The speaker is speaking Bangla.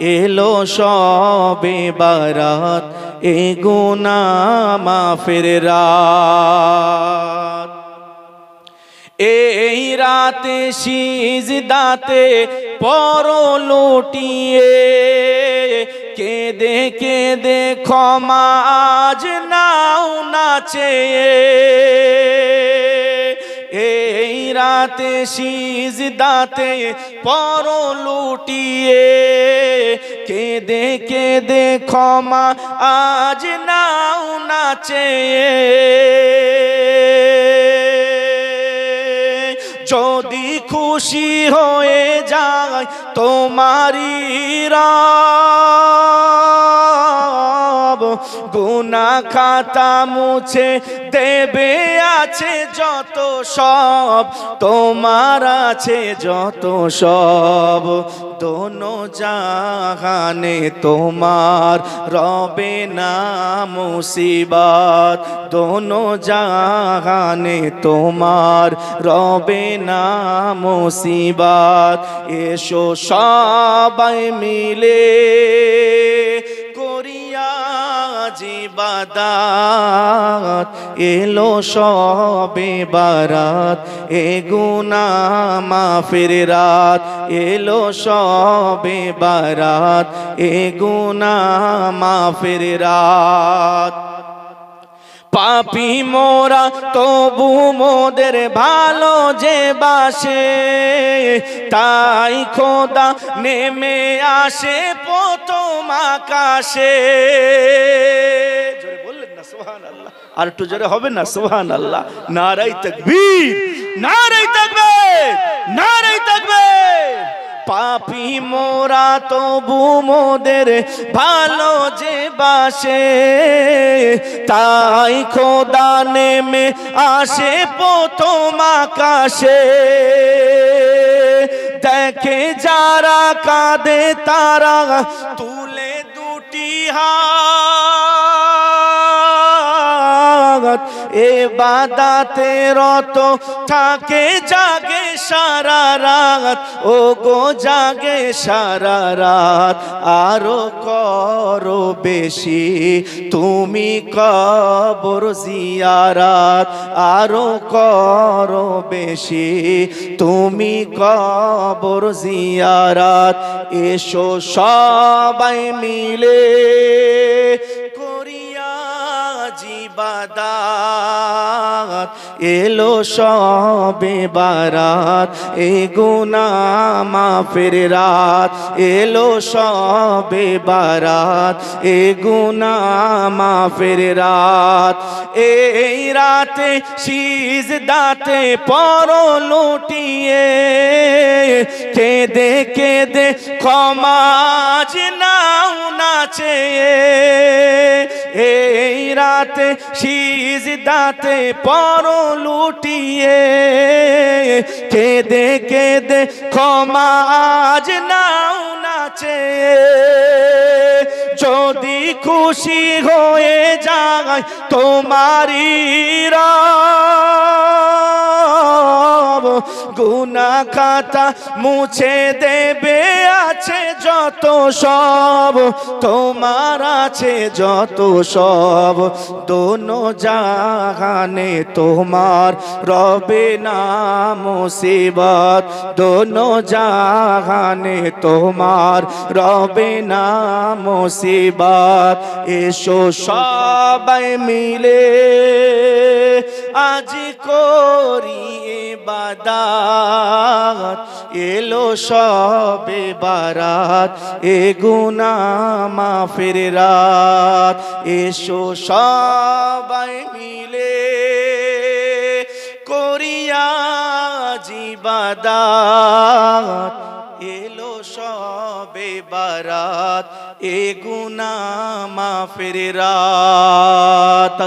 এলো শবে বারাত এ গুনাহ মাফের রাত। এই রাতে সিজদাতে পড়ো লুটিয়ে, কেঁদে কেঁদে ক্ষমা আজ নাও না চেয়ে। এই রাতে সিজদাতে পড়ো লুটিয়ে, কেঁদে কেঁদে ক্ষমা আজ নাও না চেয়ে। যদি খুশি হয়ে যায় তোমারি রব, গুনাহ খাতা মুছে দেবে আছে যত সব, তোমার আছে যত সব। দোনো জাহানে তোমার রবে না মুসিবত, দোনো জাহানে তোমার রবে না মুসিবত। এসো সবাই মিলে করিয়া ইবাদত, এলো শবে বারাত এ গুনাহ মাফের রাত। এলো শবে বারাত এ গুনাহ মাফের রাত। পাপী মোরা তবু মোদের ভালো যে বাসে, তাই খোদা নেমে আসে প্রথম আকাশে। জোরে বললেন না সুবহানাল্লাহ? আর একটু জোরে হবে না সুবহানাল্লাহ? নারায়ে তাকবীর, নারায়ে তাকবীর, নারায়ে তাকবীর। পাপী মোরা তবু মোদের ভালো যে বাসে, তাই খোদা নেমে আসে প্রথম আকাশে। দেখে যারা কাঁদে তারা তুলে দুটি হাত, ইবাদতে রত থাকে জাগে সারা রাত, ও গো জাগে সারা রাত। আরো করো বেশি তুমি কবর জিয়ারাত, আরো করো বেশি তুমি কবর জিয়ারাত। এসো সবাই মিলে করিয়া ইবাদত, এলো শবে বারাত এ গুনাহ মাফের রাত। এলো শবে বারাত এ গুনাহ মাফের রাত। এই রাতে সিজদাতে পড়ো লুটিয়ে, কেঁদে কেঁদে ক্ষমা আজ নাও না চেয়ে। এই রাতে সিজদাতে পড়ো লুটিয়ে, কেঁদে কেঁদে ক্ষমা আজ নাও না চেয়ে। যদি খুশি হয়ে যায় তোমারি রব, গুনাহ খাতা মুছে দেবে আছে যত সব, তোমার আছে যত সব। দোনো জাহানে তোমার রবে না মুসিবত, দোনো জাহানে তোমার রবে না মুসিবত। এসো সবাই মিলে আজ করি ইবাদত, এলো শবে বারাত এ গুনাহ মাফের রাত। এসো সবাই মিলে করিয়া ইবাদত, এলো শবে বারাত এ গুনাহ মাফের রাত।